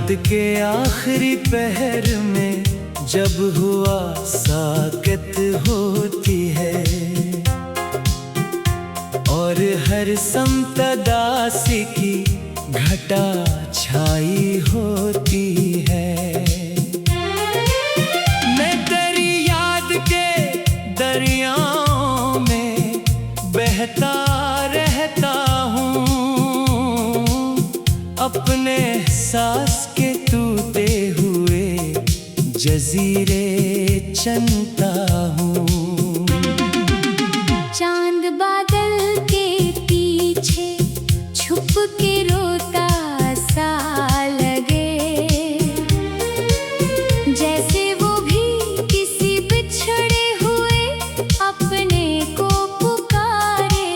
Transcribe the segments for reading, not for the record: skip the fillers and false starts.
के आखिरी पहर में जब हुआ साकत होती है और हर समतदासी की घटा छाई होती है। मैं तेरी याद के दरियाओं में बहता रहता हूँ, अपने सांस के टूटे हुए जजीरे चनता हूँ। चांद बादल के पीछे छुप के रोता सा लगे, जैसे वो भी किसी बिछड़े हुए अपने को पुकारे।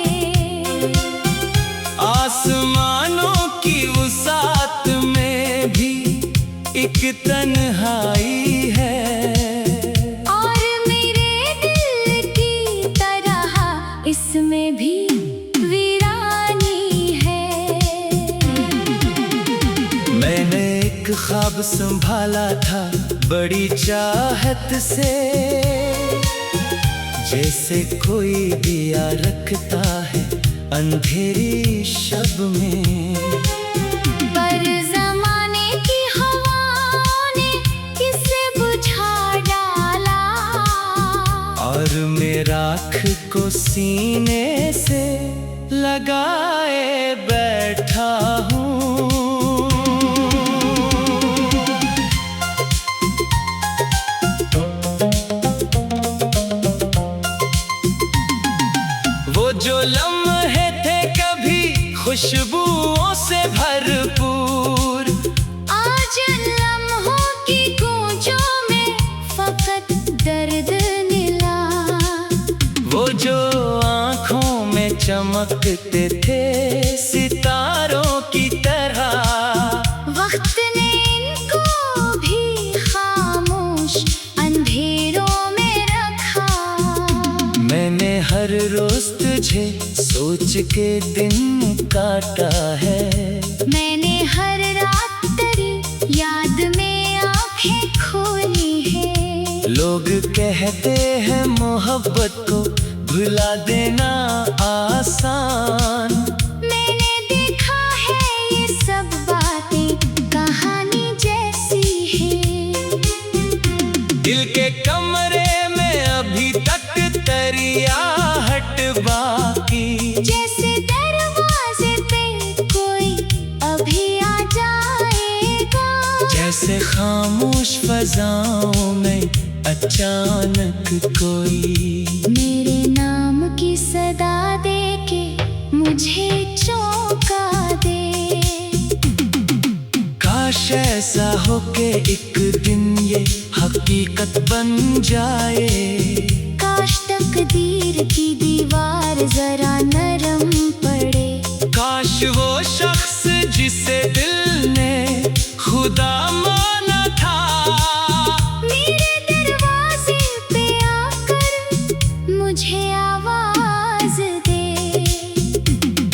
आसमानों की वसात में भी एक तन्हाई है और मेरे दिल की तरह इसमें भी वीरानी है। मैंने एक ख्वाब संभाला था बड़ी चाहत से, जैसे कोई दिया रखता है अंधेरी शब में। पर ज़माने की हवाओं ने इसे बुझा डाला और मैं राख को सीने से लगाए बैठा हूँ। वो जो लम्हे थे कभी खुशबुओं से भरपूर, आज लम्हों की गूंजों में फकत दर्द मिला। वो जो आँखों में चमकते थे सितारों की तरह, वक्त ने इनको भी खामोश अंधेरों में रखा। मैंने हर रोज तुझे सोच के दिन काटा है, मैंने हर रात तेरी याद में आंखें खोली है। लोग कहते हैं मोहब्बत को भुला देना आसान, मैंने देखा है ये सब बातें कहानी जैसी है। दिल के कमरे में अभी तक तेरी आहट बाकी, जैसे दरवाजे पे कोई अभी आ जाएगा। जैसे खामोश फजाओं में अचानक कोई मेरे नाम की सदा दे के मुझे चौंका दे। काश ऐसा हो के एक दिन ये हकीकत बन जाए। काश तकदीर की दीवार जरा नरम पड़े। काश वो शख्स जिसे दिल ने खुदा माना था मेरे दरवाजे पे आकर मुझे आवाज दे।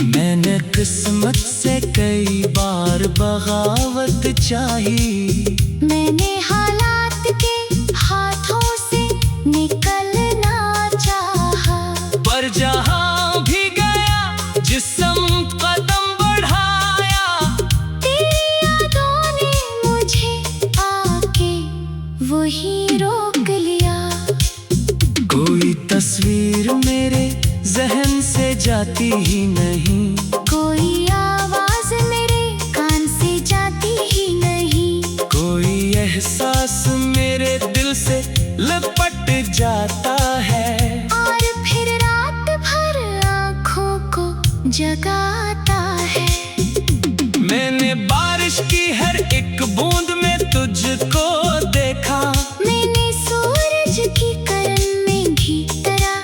मैंने किस्मत से कई बार बगावत चाही, मैंने हालात के हाथों से निकलना चाहा। पर जहां भी गया जिस समत कदम बढ़ाया, तेरी यादों ने मुझे आके वही रोक लिया। कोई तस्वीर मेरे जहन से जाती ही नहीं, कोई आवाज मेरे कान से जाती ही नहीं। कोई एहसास मेरे दिल से लपट जाता है और फिर रात भर आँखों को जगाता है। मैंने बारिश की हर एक बूंद में तुझको देखा, मैंने सूरज की किरण में भी तेरा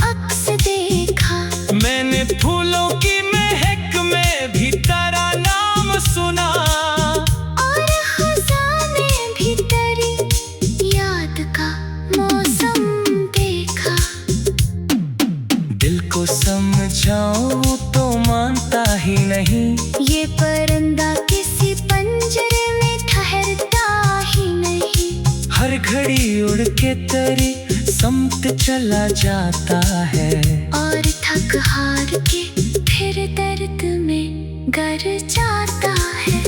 अक्स देखा। मैंने फूलों की महक में भी तेरा नाम सुना, और खजाने भी तेरी याद का घड़ी उड़ के तेरी समत चला जाता है। और थक हार के फिर दर्द में गर जाता है।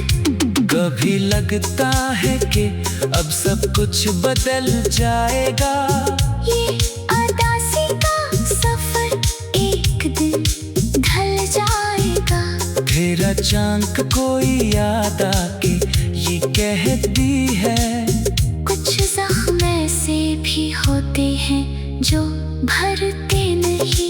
कभी लगता है कि अब सब कुछ बदल जाएगा। ये उदासी का सफर एक दिन ढल जाएगा। फिर अचानक कोई याद आके ये कहती है, कुछ जख्म ऐसे भी होते हैं जो भरते नहीं।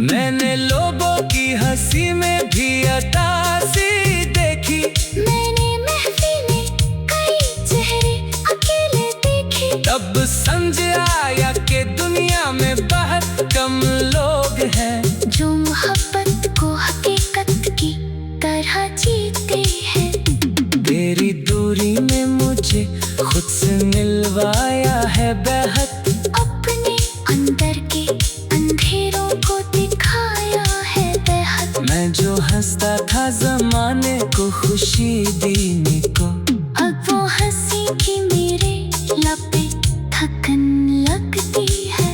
मैंने लोगों की हंसी में भी अतासी देखी। मैंने महफिलें कई चेहरे अकेले देखे। तब समझ आया कि दुनिया में बहुत कम लोग हैं जो मोहब्बत को हकीकत की तरह जीते हैं। तेरी दूरी ने मुझे खुद से मिलवाया है बेहद। अपने अंदर के अंधेरों को दिखाया है बेहद। मैं जो हंसता था जमाने को खुशी देने को, अब वो हंसी की मेरे लबे थकन लगती है।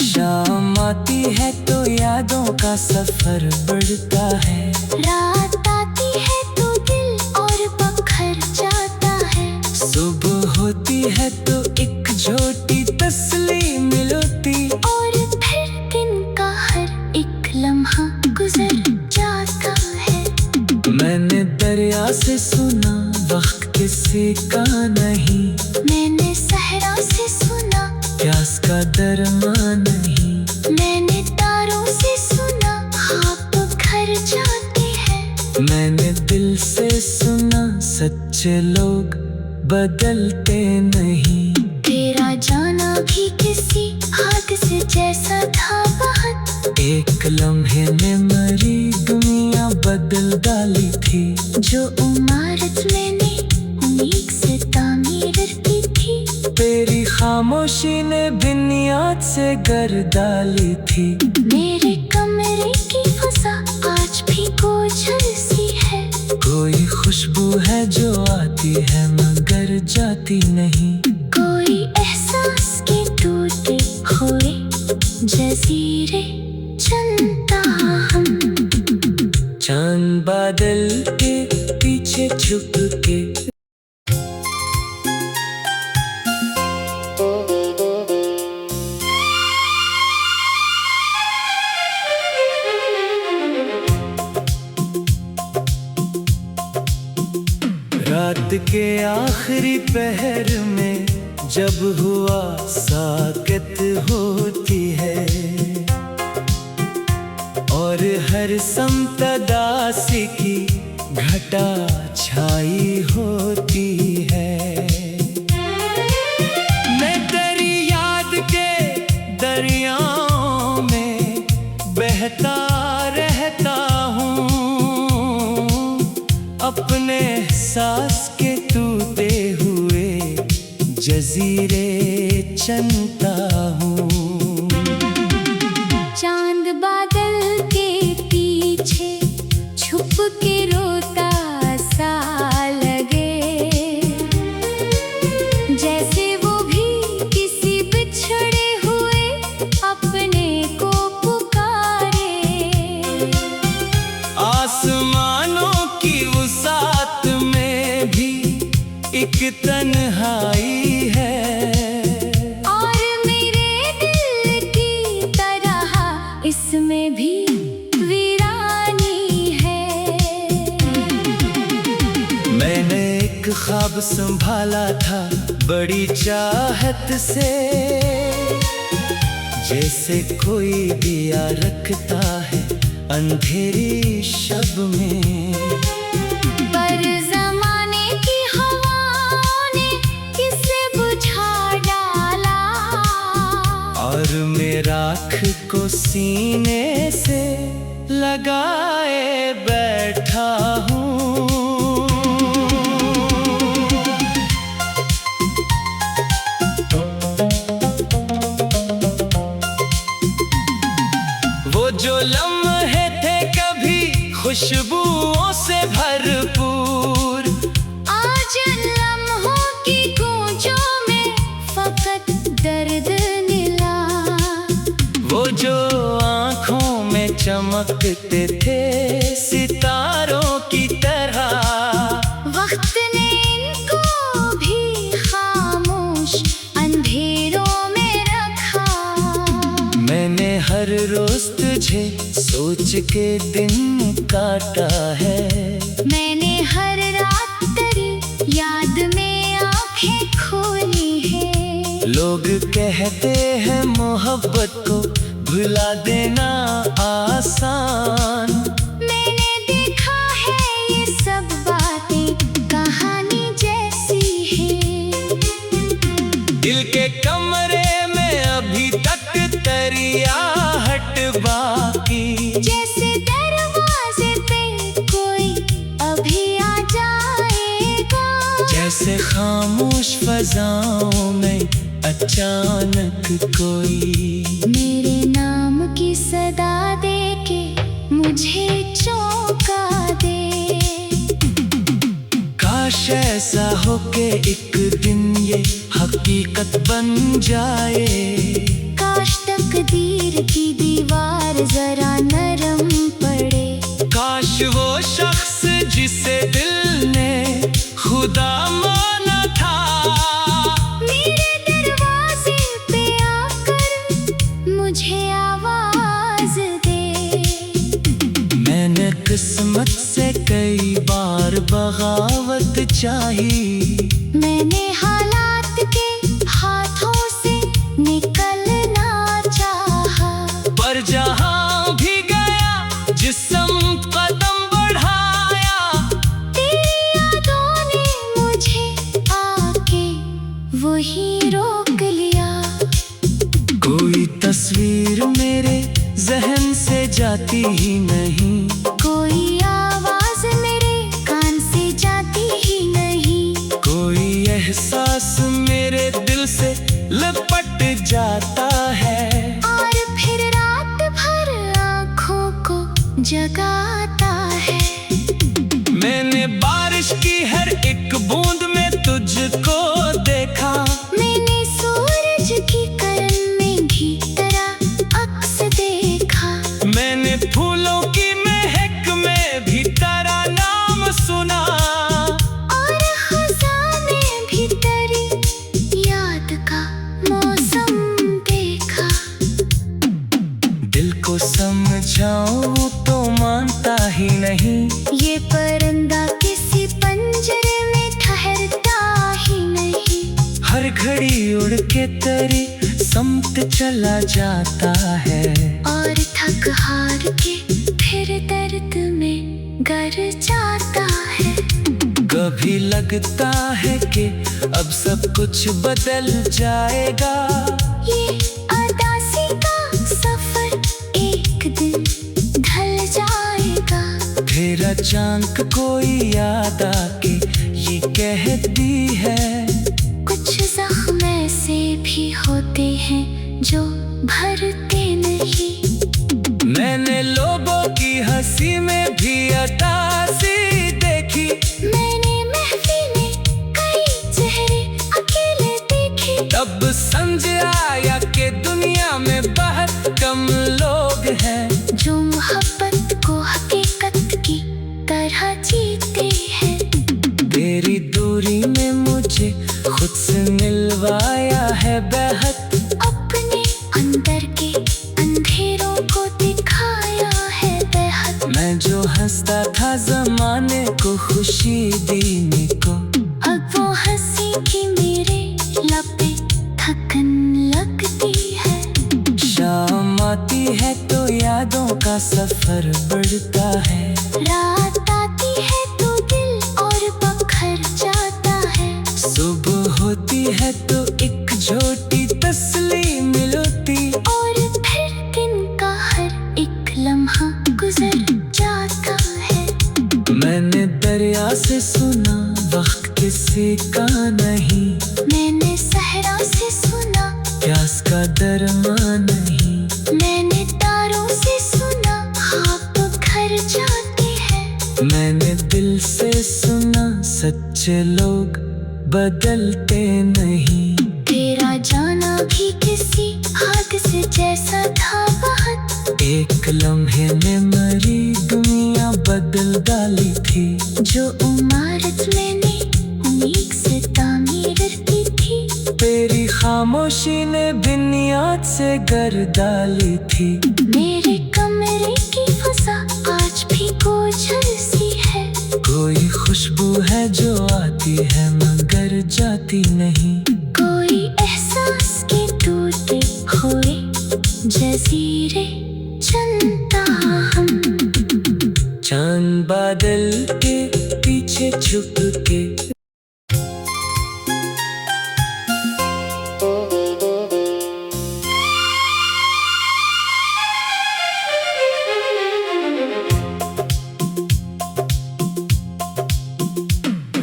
शाम आती है तो यादों का सफर बढ़ता है। रात आती है तो दिल और बखर जाता है। सुबह होती है तो एक छोटी तसल्ली मिलती। और फिर दिन का हर एक लम्हा गुजर जाता है। मैंने दरिया से सुना वक्त किसी का नहीं। मैंने सहरा से सुना प्यास का दरमा नहीं। मैंने तारों से सुना ख्वाब घर जाते हैं। मैंने दिल से सुना सच्चे लोग बदलते नहीं। तेरा जाना भी किसी हादसे जैसा था बहुत। एक लम्हे ने मेरी दुनिया बदल डाली थी। जो इमारत मैंने उम्मीद से तामीर की थी। तेरी खामोशी ने बुनियाद से गर डाली थी। मेरे कमरे की फजा आज भी गोचर सी है। कोई खुशबू है जो आती है मगर जाती नहीं। कोई एहसास के टूटे हुए जजीरे चलता हम। चांद बादल के पीछे छुप के रात के आखिरी पहर में जब हुआ साकत होती है। और हर समतदासी की घटा छाई होती है। मैं तेरी याद के दरियाओं में बहता रहता हूँ। अपने सांस के टूटे हुए जजीरे चनता हूँ। चांद बादल के पीछे छुप के रोता सा लगे। जैसे वो भी किसी बिछड़े हुए अपने को पुकारे। आसमानों की वसात में भी एक तन्हाई है। और मेरे दिल की तरह इसमें भी वीरानी है। मैंने एक ख्वाब संभाला था बड़ी चाहत से। जैसे कोई दिया रखता है अंधेरी शब में। पर जमाने की हवाओं ने किसे बुझा डाला। और मैं राख को सीने से लगाए बैठा हूँ। वो जो लम्हे थे कभी खुशबुओं से भरपूर। आज लम्हों की गूंजों में चमकते थे सितारों की तरह। वक्त ने इनको भी खामोश अंधेरों में रखा। मैंने हर रोज तुझे सोच के दिन काटा है। मैंने हर रात तेरी याद में आंखें खोली है। लोग कहते हैं मोहब्बत को भुला देना आसान। मैंने देखा है ये सब बातें कहानी जैसी है। दिल के कमरे में अभी तक तरियाहट बाकी। जैसे दरवाजे पे कोई अभी आ जाएगा। जैसे खामोश फजाओं में अचानक कोई मेरे नाम की सदा दे के मुझे चौंका दे। काश ऐसा हो के एक दिन ये हकीकत बन जाए। काश तकदीर की दीवार जरा नरम पड़े। काश वो शख्स जिसे दिल ने खुदा माना था मेरे दरवाजे पे आकर मुझे आवाज दे। मैंने किस्मत से कई बार बगावत चाही। मैंने हालात के हाथों से निकलना चाहा। पर जहां भी गया जिस समत कदम बढ़ाया तेरी यादों ने मुझे आके वही रोक लिया। कोई तस्वीर मेरे जहन से जाती ही नहीं। कोई आवाज मेरे कान से जाती ही नहीं। कोई एहसास मेरे दिल से लिपट जाता है। और फिर रात भर आँखों को जगाता है। मैंने बारिश की हर एक बूंद में तुझको देखा। मैंने सूरज की किरण में भी तेरा अक्स देखा। मैंने फूलों की महक में भी तेरा नाम सुना। और खज़ां में भी तेरी याद का मौसम देखा। दिल को समझाऊं तो मानता ही नहीं। ये परिंदा किसी पंजरे में ठहरता ही नहीं। हर घड़ी उड़ के तेरी समत चला जाता है। और थक हार के फिर दर्द में गर जाता है। कभी लगता है कि अब सब कुछ बदल जाएगा। ये अदासी का सफर एक दिन ढल जाएगा। फिर अचानक कोई याद आके ये कहती है। कुछ जख्म ऐसे भी होते हैं जो भरते नहीं। मैंने लोगों की हंसी में भी अदासी देखी। मैंने महफिलें कई चेहरे अकेले देखे। तब समझ आया कि दुनिया में बहुत कम लोग हैं जो मोहब्बत को हकीकत की तरह जीते हैं। तेरी दूरी में मुझे खुद से मिलवाया है बेहद। अपने अंदर के अंधेरों को दिखाया है बेहद। मैं जो हंसता था जमाने को खुशी देने को। अब वो हंसी की मेरे लबे थकन लगती है। शाम आती है तो यादों का सफर बढ़ता है। रात आती है तो दिल और बखर जाता है। सुबह होती है तो एक छोटी तसल्ली मिलती। और फिर दिन का हर एक लम्हा गुजर जाता है। मैंने दरिया से सुना वक्त किसी का नहीं। मैंने सहरा से सुना प्यास का दरमा नहीं। मैंने तारों से सुना ख्वाब घर जाते हैं। मैंने दिल से सुना सच्चे लोग बदलते नहीं। तेरा जाना भी किसी हादसे जैसा था बहुत। एक लम्हे में मरी दुनिया बदल डाली थी। जो इमारत मैंने उम्मीद से तामीर की थी, तेरी खामोशी ने बुनियाद से गर डाली थी। मेरे कमरे की फजा आज भी गोचर सी है। कोई खुशबू है जो आती है मगर जाती नहीं। कोई एहसास के टूटे हुए जजीरे चलता हम। चांद बादल के पीछे छुप के।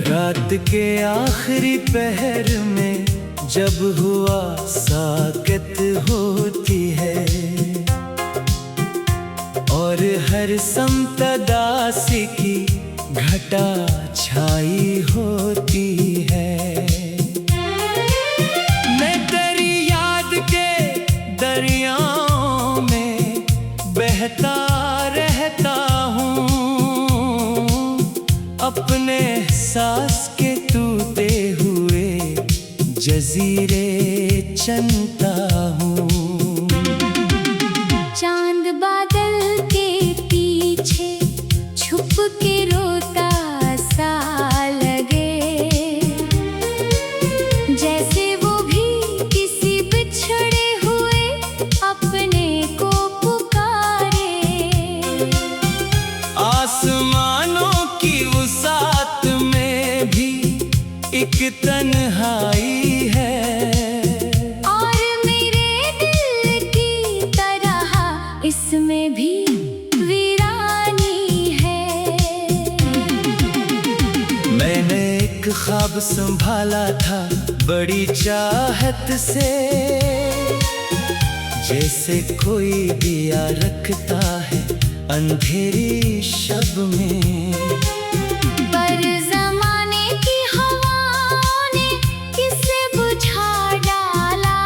रात के आखिरी पहर में जब हुआ साकत होती है और हर समतदासी की घटा छाई होती है। मैं तेरी याद के दरियाओं में बहता रहता हूँ, अपने सांस के टूटे हुए जजीरे चलता हूँ। चांद बादल के पीछे छुप के रोता सा लगे, जैसे वो भी किसी बिछड़े हुए अपने को पुकारे। आसमानों की वसात में भी एक तन्हाई है और मेरे दिल की तरह इसमें भी वीरानी है। मैंने एक ख्वाब संभाला था बड़ी चाहत से, जैसे कोई दिया रखता है अंधेरी शब में। पर ज़माने की हवाओं ने इसे बुझा डाला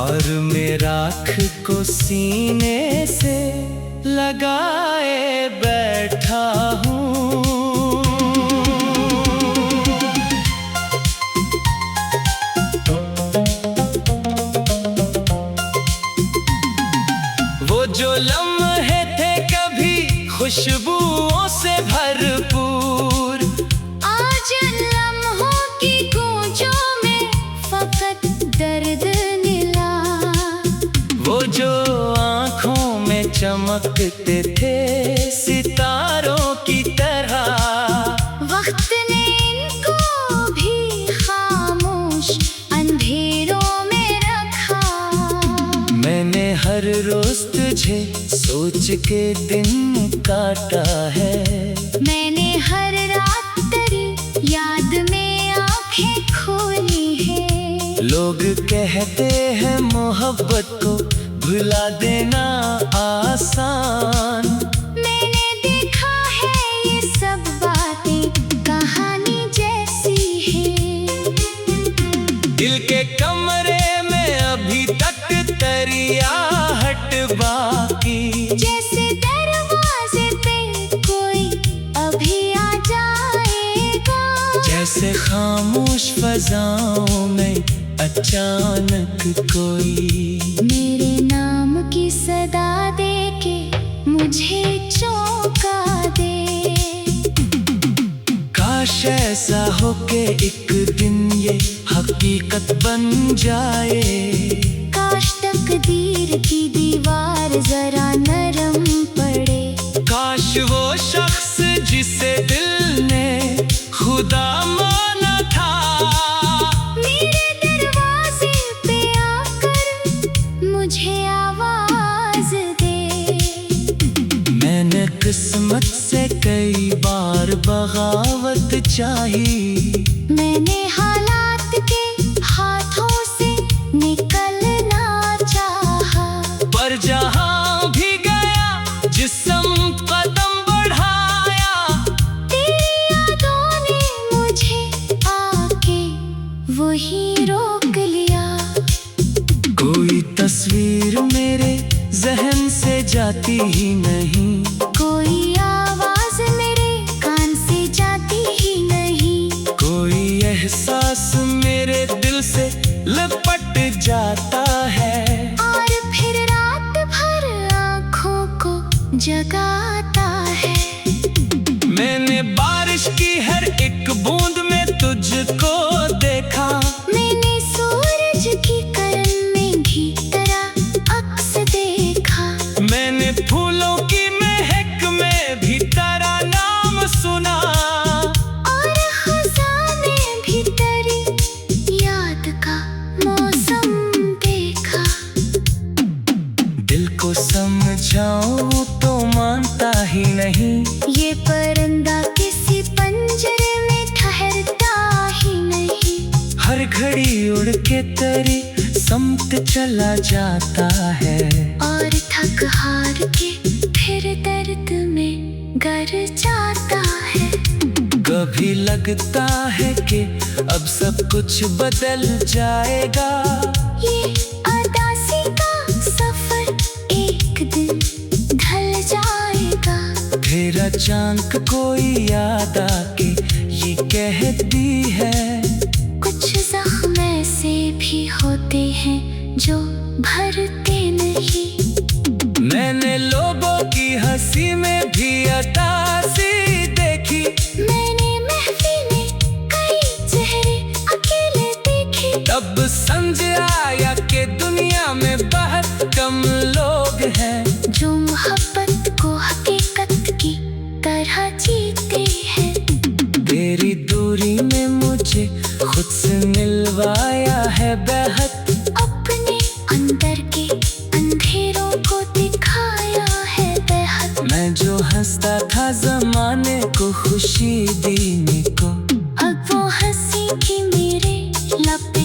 और मैं राख को सीने से लगाए बैठा हूँ। वो जो लम्हे थे कभी खुशबुओं से भरपूर, आज लम्हों की गूंजों में फकत दर्द मिला। वो जो आँखों में चमकते थे सितारों की तरह, वक्त ने इनको भी खामोश अंधेरों में रखा। मैंने हर रोज तुझे सोच के दिन काटा है। मैंने हर रात तेरी याद में आंखें खोली है। लोग कहते हैं मोहब्बत को भुला देना आसान, मैंने देखा है ये सब बातें कहानी जैसी है। दिल के कमरे में अभी तक तरियाहट बाकी, जैसे दरवाजे पे कोई अभी आ जाएगा। जैसे खामोश फजाओं में अचानक कोई मेरे नाम की सदा दे के मुझे चौंका दे। काश ऐसा हो के एक दिन ये हकीकत बन जाए। काश तकदीर की दीवार जरा नरम पड़े। काश वो शख्स जिसे दिल ने खुदा माना था मेरे दरवाजे पे आकर मुझे आवाज दे। मैंने किस्मत से कई बार बगावत चाही। मैंने हालात के हाथों से निकलना चाहा, पर जहां भी गया जिस समत कदम बढ़ाया, तेरी यादों ने मुझे आके वहीं रोक लिया। कोई तस्वीर मेरे जहन से जाती ही नहीं। कोई आवाज मेरे कान से जाती ही नहीं। कोई एहसास मेरे दिल से लिपट जाता है और फिर रात भर आँखों को जगाता है। मैंने बारिश की हर एक बूंद में तुझको देखा। मैंने सूरज की किरण में घी तरह अक्स देखा। मैंने फूलों की महक में भी तेरा नाम सुना। और ख़ुदा ने भी तेरी याद का मौसम देखा। दिल को समझाऊं तो मानता ही नहीं। ये परिंदा किसी पंजरे में ठहरता ही नहीं। हर घड़ी उड़ के तेरी समत चला जाता है। और थक हार के फिर दर्द में गर जाता है। कभी लगता है कि अब सब कुछ बदल जाएगा। ये उदासी का सफर एक दिन ढल जाएगा। फिर अचानक कोई याद आके ये कहती है, कुछ जख्म ऐसे भी होते हैं जो भरते नहीं। मैंने लोगों की हंसी में भी अतासी देखी। मैंने महफिल में कई चेहरे अकेले देखे। तब समझ आया कि दुनिया में बहुत कम लोग हैं जो मोहब्बत को हकीकत की तरह जीते हैं। तेरी दूरी में मुझे खुद से मिलवाया है बेहद। अपने अंदर के अंधेरों को दिखाया है बेहद। मैं जो हंसता था जमाने को खुशी देने को, अब वो हंसी की मेरे लब पे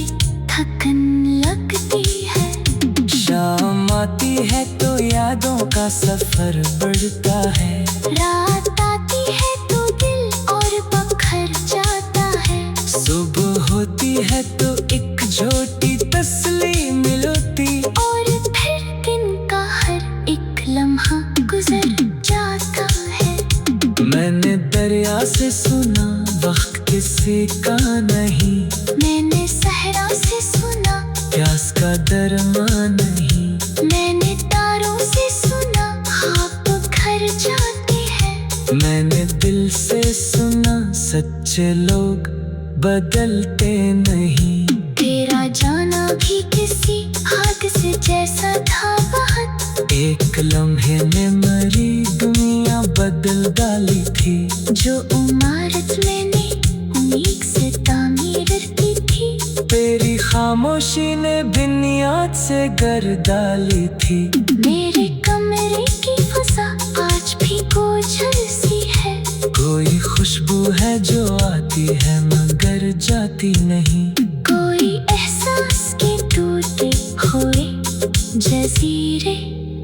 थकन लगती है। शाम आती है तो यादों का सफर बढ़ता है। रात आती है तो दिल और बखर जाता है। सुबह होती है तो एक छोटी तसल्ली मिलती। और फिर दिन का हर एक लम्हा गुजर जाता है। मैंने दरिया से सुना वक्त किसी का नहीं। मैंने सहरा से सुना प्यास का दरमा नहीं। मैंने तारों से सुना ख्वाब घर जाते हैं। मैंने दिल से सुना सच्चे लोग बदलते नहीं। तेरा जाना भी किसी हादसे जैसा था बहुत। एक लम्हे में मरी दुनिया बदल डाली थी। जो इमारत मैंने उम्मीद से तामीर की थी। तेरी खामोशी ने बुनियाद से गर डाली थी। मेरे कमरे की फजा आज भी गोचर सी है। कोई खुशबू है जो आती है मगर जाती नहीं। कोई एहसास के टूटे हुए जजीरे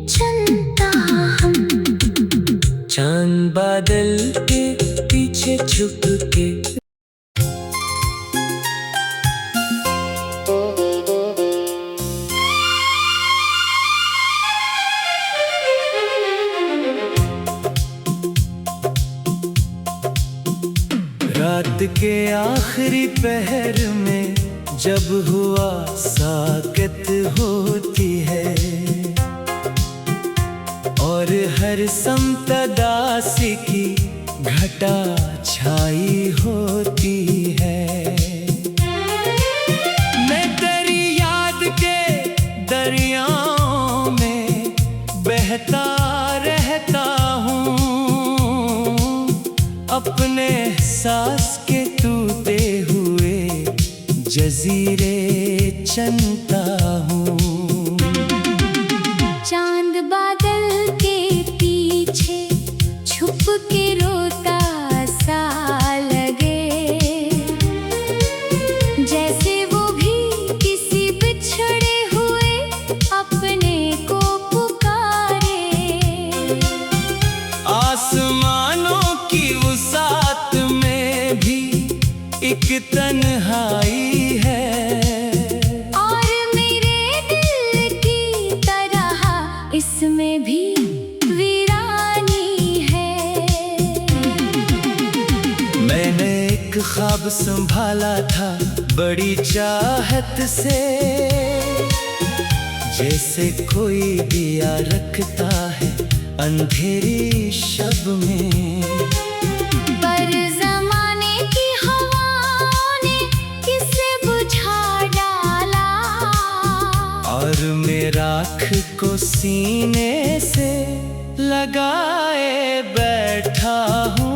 चलता हम। चांद बादल के पीछे छुप के। रात के आखिरी पहर में जब हुआ साकत होती है और हर समतदासी की घटा छाई होती है। मैं तेरी याद के दरियाओं में बहता रहता हूँ। अपने सांस के टूटे हुए जजीरे चनता हूँ। चांद बादल के पीछे छुप के रोता सा लगे। जैसे वो भी किसी बिछड़े हुए अपने को पुकारे। आसमानों की वसात में भी एक तन्हाई है। और मेरे दिल की तरह इस सब संभाला था बड़ी चाहत से, जैसे कोई दिया रखता है अंधेरी शब में। पर ज़माने की हवाओं ने इसे बुझा डाला, और मैं राख को सीने से लगाए बैठा हूँ।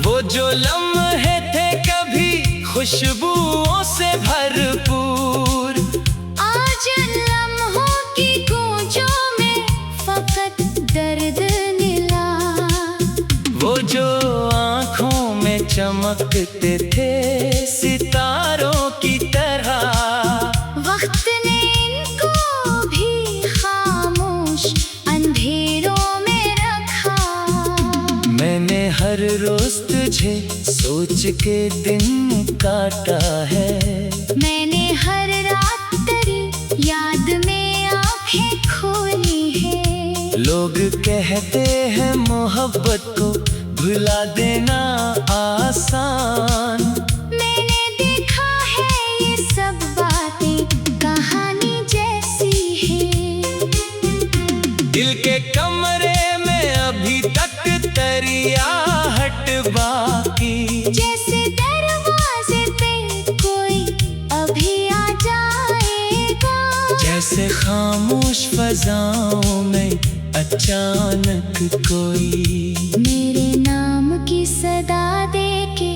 वो जो लम्हे थे कभी खुशबुओं से भरपूर, आज लम्हों की गूंजों में फकत दर्द मिला। वो जो आँखों में चमकते थे सितारों की तरह, वक्त ने इनको भी खामोश अंधेरों में रखा। मैंने हर रोज तुझे सोच के दिन काटा है, मैंने हर रात तेरी याद में आंखें खोली है। लोग कहते हैं मोहब्बत को भुला देना आसान, मैंने देखा है ये सब बातें कहानी जैसी है। दिल के कमरे में अभी तक तरियाहट बाकी, जैसे दरवाजे पे कोई अभी आ जाएगा। जैसे खामोश फजाओं में अचानक कोई मेरे नाम की सदा दे के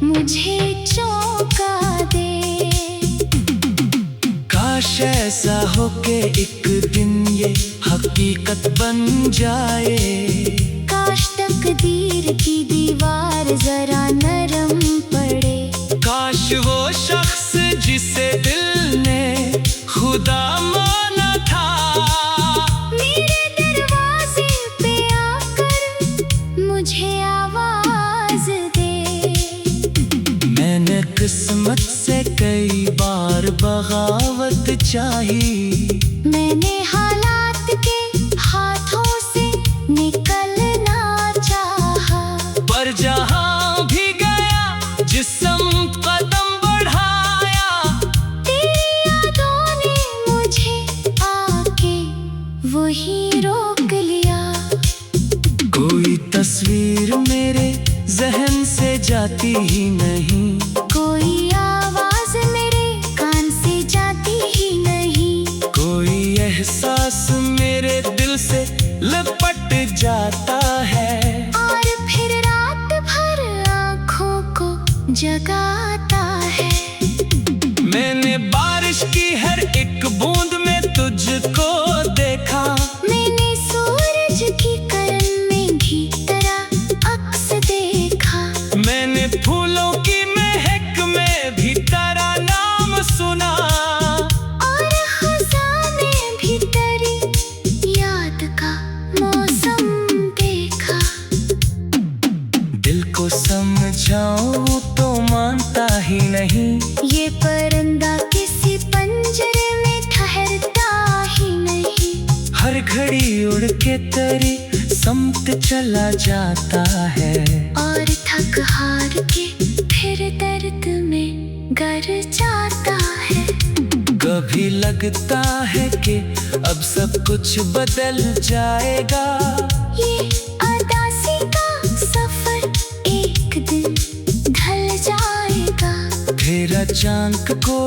मुझे चौंका दे। काश ऐसा हो के एक दिन ये हकीकत बन जाए। काश तकदीर की दीवार जरा नरम पड़े। काश वो शख्स जिसे दिल ने खुदा माना था, मेरे दरवाजे पे आकर मुझे आवाज दे। मैंने किस्मत से कई बार बगावत चाही, मैंने हालात के हाथों से निकलना चाहा। पर जहां भी गया जिस समत कदम बढ़ाया, तेरी यादों ने मुझे आके वही रोक लिया। कोई तस्वीर मेरे जहन से जाती ही नहीं, कोई आवाज मेरे कान से जाती ही नहीं। कोई एहसास मेरे दिल से लिपट जाता है, और फिर रात भर आँखों को जगाता है। मैंने बारिश की हर एक बूंद में तुझको देखा, मैंने सूरज की किरण में भी तेरा अक्स देखा। मैंने फूलों की महक में भी तेरा नाम सुना, और खज़ां में भी तेरी याद का मौसम देखा। दिल को समझाऊं तो मानता ही नहीं, ये परिंदा किसी पंजरे में ठहरता ही नहीं। हर घड़ी उड़ के तेरी समत चला जाता है, और थक हार के फिर दर्द में गर जाता है। कभी लगता है कि अब सब कुछ बदल जाएगा, ये अदासी का सफर एक दिन ढल जाएगा। फिर अचानक कोई